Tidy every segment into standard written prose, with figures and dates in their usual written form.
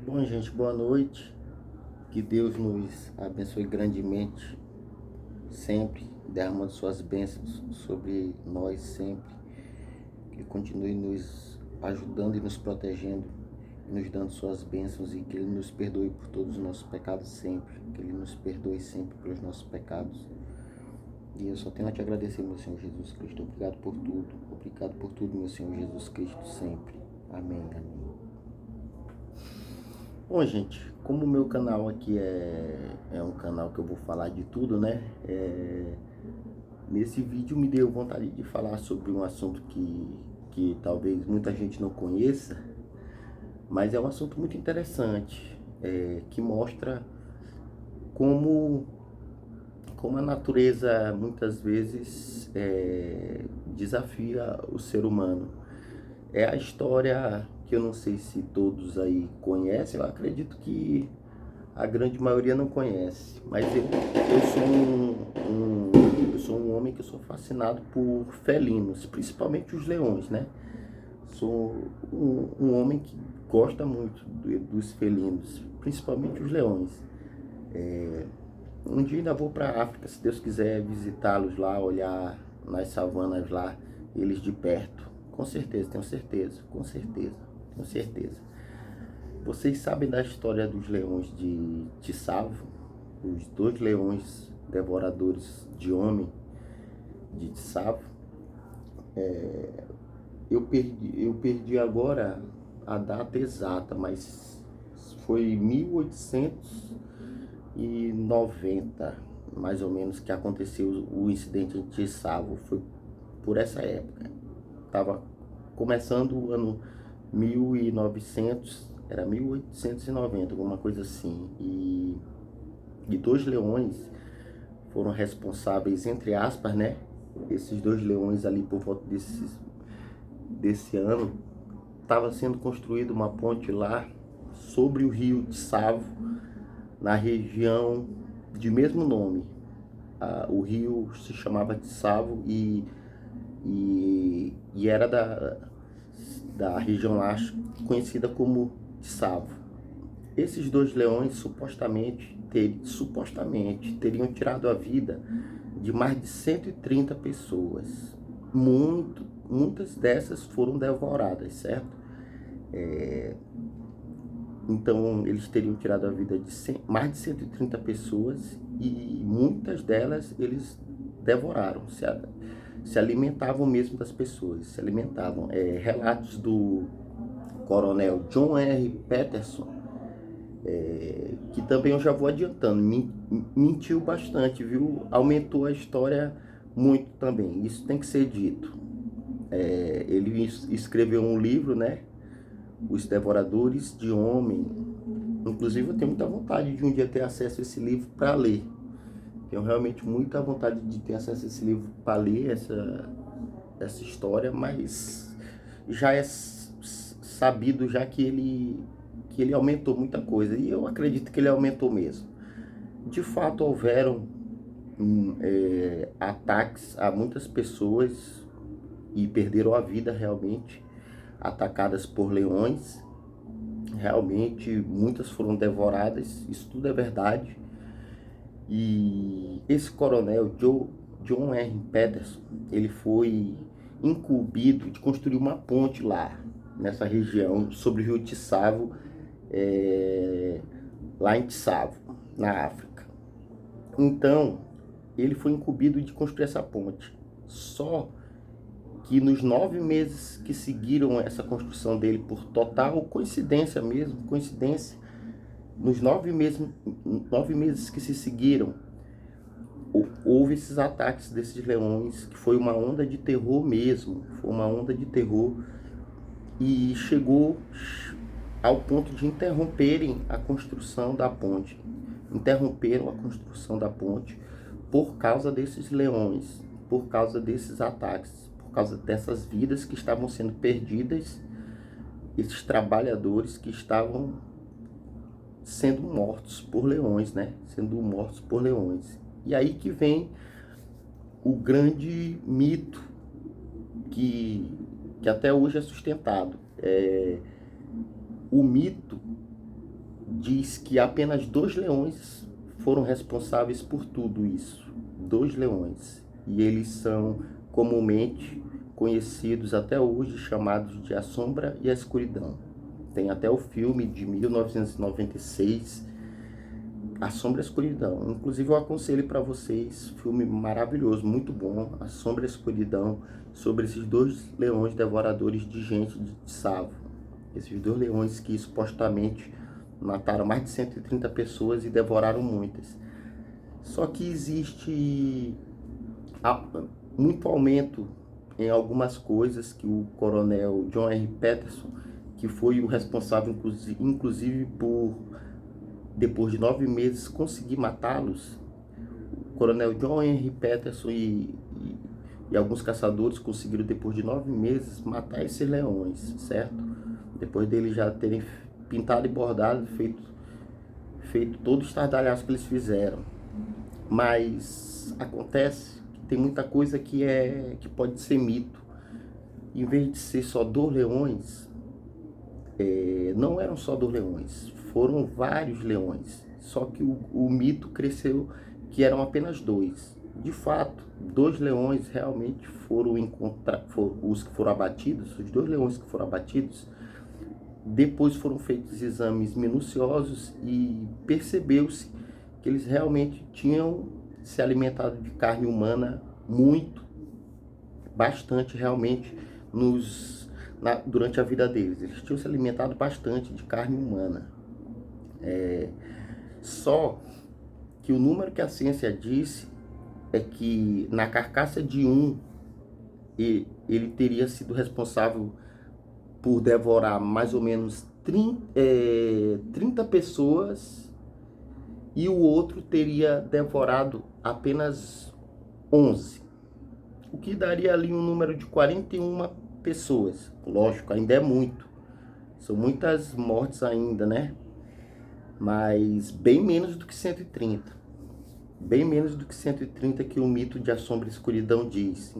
Bom, gente, boa noite. Que Deus nos abençoe grandemente, sempre, derramando suas bênçãos sobre nós sempre. Que Ele continue nos ajudando e nos protegendo, nos dando suas bênçãos e que Ele nos perdoe por todos os nossos pecados sempre. Que Ele nos perdoe sempre pelos nossos pecados. E eu só tenho a te agradecer, meu Senhor Jesus Cristo. Obrigado por tudo. Obrigado por tudo, meu Senhor Jesus Cristo, sempre. Amém, amém. Bom, gente, como o meu canal aqui é um canal que eu vou falar de tudo, né? Nesse vídeo me deu vontade de falar sobre um assunto que talvez muita gente não conheça, mas é um assunto muito interessante, que mostra como, como a natureza muitas vezes desafia o ser humano. É a história que eu não sei se todos aí conhecem, eu acredito que a grande maioria não conhece, mas eu sou um homem que eu sou fascinado por felinos, principalmente os leões, né? Sou um homem que gosta muito dos felinos, principalmente os leões. Um dia ainda vou para a África, se Deus quiser visitá-los lá, olhar nas savanas lá, eles de perto. Com certeza, tenho certeza, com certeza, tenho certeza. Vocês sabem da história dos leões de Tsavo? Os dois leões devoradores de homem de Tsavo? Eu perdi agora a data exata, mas foi 1890, mais ou menos, que aconteceu o incidente em Tsavo. Foi por essa época. Estava começando o ano 1900, era 1890, alguma coisa assim. E dois leões foram responsáveis, entre aspas, né? Esses dois leões ali por volta desse ano, estava sendo construída uma ponte lá sobre o rio Tsavo, na região de mesmo nome. O rio se chamava Tsavo e era da região lá conhecida como Tsavo. Esses dois leões supostamente teriam tirado a vida de mais de 130 pessoas. Muitas dessas foram devoradas, certo? Então, eles teriam tirado a vida de mais de 130 pessoas e muitas delas eles devoraram, se alimentavam mesmo das pessoas, se alimentavam. Relatos do coronel John R. Peterson, que também eu já vou adiantando, mentiu bastante, viu? Aumentou a história muito também, isso tem que ser dito. Ele escreveu um livro, né? Os Devoradores de Homem. Inclusive eu tenho muita vontade de um dia ter acesso a esse livro para ler. Tenho realmente muita vontade de ter acesso a esse livro para ler essa história, mas já é sabido já que ele aumentou muita coisa. E eu acredito que ele aumentou mesmo. De fato, houveram ataques a muitas pessoas e perderam a vida realmente, atacadas por leões. Realmente, muitas foram devoradas, isso tudo é verdade. E esse coronel John R. Peterson, ele foi incumbido de construir uma ponte lá, nessa região, sobre o rio Tsavo, lá em Tsavo, na África. Então, ele foi incumbido de construir essa ponte. Só que nos 9 meses que seguiram essa construção dele, por total coincidência mesmo, coincidência, nos 9 meses que se seguiram, houve esses ataques desses leões, que foi uma onda de terror mesmo, foi uma onda de terror, e chegou ao ponto de interromperem a construção da ponte. Interromperam a construção da ponte por causa desses leões, por causa desses ataques, por causa dessas vidas que estavam sendo perdidas, esses trabalhadores que estavam sendo mortos por leões, né? Sendo mortos por leões. E aí que vem o grande mito que até hoje é sustentado. O mito diz que apenas 2 leões foram responsáveis por tudo isso. 2 leões. E eles são comumente conhecidos até hoje, chamados de A Sombra e a Escuridão. Tem até o filme de 1996, A Sombra e a Escuridão. Inclusive eu aconselho para vocês, filme maravilhoso, muito bom, A Sombra e a Escuridão, sobre esses 2 leões devoradores de gente de Tsavo. Esses 2 leões que supostamente mataram mais de 130 pessoas e devoraram muitas. Só que existe muito aumento em algumas coisas que o coronel John R. Peterson, que foi o responsável inclusive por, depois de 9 meses, conseguir matá-los. O coronel John R. Peterson e alguns caçadores conseguiram, depois de 9 meses, matar esses leões, certo? Depois deles já terem pintado e bordado, feito todo o estardalhaço que eles fizeram. Mas acontece que tem muita coisa que pode ser mito. Em vez de ser só 2 leões, não eram só 2 leões, foram vários leões. Só que o mito cresceu que eram apenas 2. De fato, 2 leões realmente foram os que foram abatidos, os 2 leões que foram abatidos. Depois foram feitos exames minuciosos e percebeu-se que eles realmente tinham se alimentado de carne humana bastante realmente, durante a vida deles. Eles tinham se alimentado bastante de carne humana. Só que o número que a ciência disse é que na carcaça de ele teria sido responsável por devorar mais ou menos 30 pessoas, e o outro teria devorado apenas 11, o que daria ali um número de 41 pessoas. Lógico, ainda é muito, são muitas mortes ainda, né? Mas bem menos do que 130, bem menos do que 130 que o mito de A Sombra e a Escuridão diz.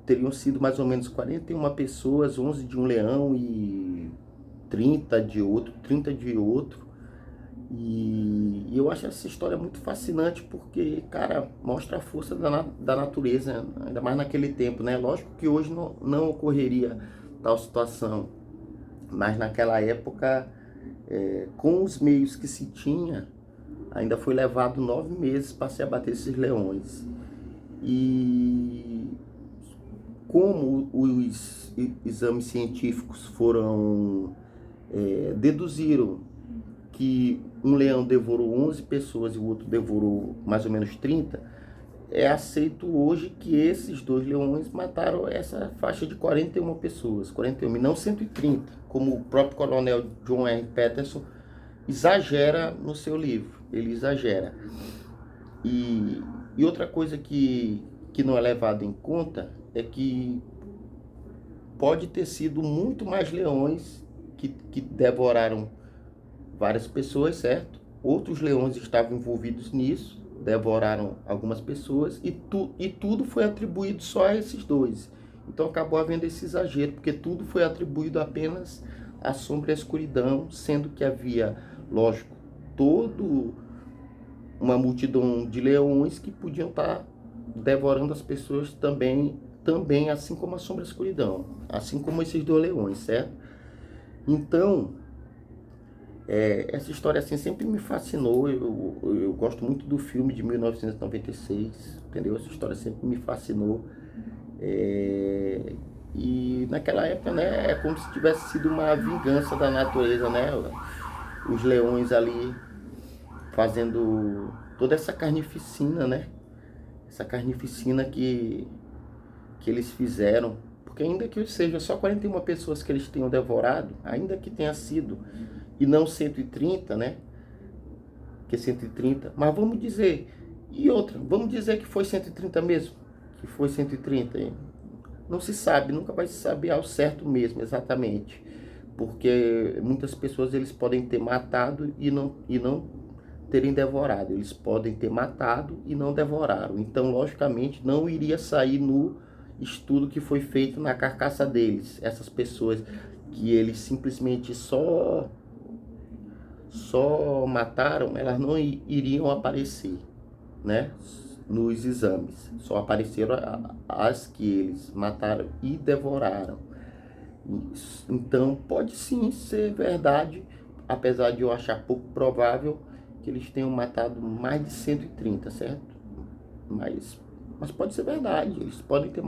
Teriam sido mais ou menos 41 pessoas, 11 de um leão e 30 de outro. E eu acho essa história muito fascinante porque, cara, mostra a força da natureza, ainda mais naquele tempo, né? Lógico que hoje não ocorreria tal situação, mas naquela época, com os meios que se tinha, ainda foi levado 9 meses para se abater esses leões. E como os exames científicos deduziram que um leão devorou 11 pessoas e o outro devorou mais ou menos 30, é aceito hoje que esses 2 leões mataram essa faixa de 41 pessoas, 41 e não 130, como o próprio coronel John R. Peterson exagera no seu livro. Ele exagera. E outra coisa que não é levado em conta é que pode ter sido muito mais leões que devoraram várias pessoas, certo? Outros leões estavam envolvidos nisso, devoraram algumas pessoas e tudo foi atribuído só a esses 2. Então acabou havendo esse exagero, porque tudo foi atribuído apenas à Sombra e à Escuridão, sendo que havia, lógico, toda uma multidão de leões que podiam estar devorando as pessoas também, assim como a Sombra e a Escuridão, assim como esses 2 leões, certo? Então, essa história assim sempre me fascinou. Eu gosto muito do filme de 1996, entendeu? Essa história sempre me fascinou. E naquela época, né, é como se tivesse sido uma vingança da natureza, né? Os leões ali fazendo toda essa carnificina, né? Essa carnificina que eles fizeram. Porque ainda que seja só 41 pessoas que eles tenham devorado, ainda que tenha sido, e não 130, né? Que 130, mas vamos dizer, vamos dizer que foi 130 mesmo, que foi 130, não se sabe, nunca vai se saber ao certo mesmo, exatamente, porque muitas pessoas eles podem ter matado e não terem devorado, eles podem ter matado e não devoraram, então logicamente não iria sair no estudo que foi feito na carcaça deles, essas pessoas que eles simplesmente só só mataram, elas não iriam aparecer, né, nos exames. Só apareceram as que eles mataram e devoraram. Então pode sim ser verdade, apesar de eu achar pouco provável que eles tenham matado mais de 130, certo? Mas pode ser verdade, eles podem ter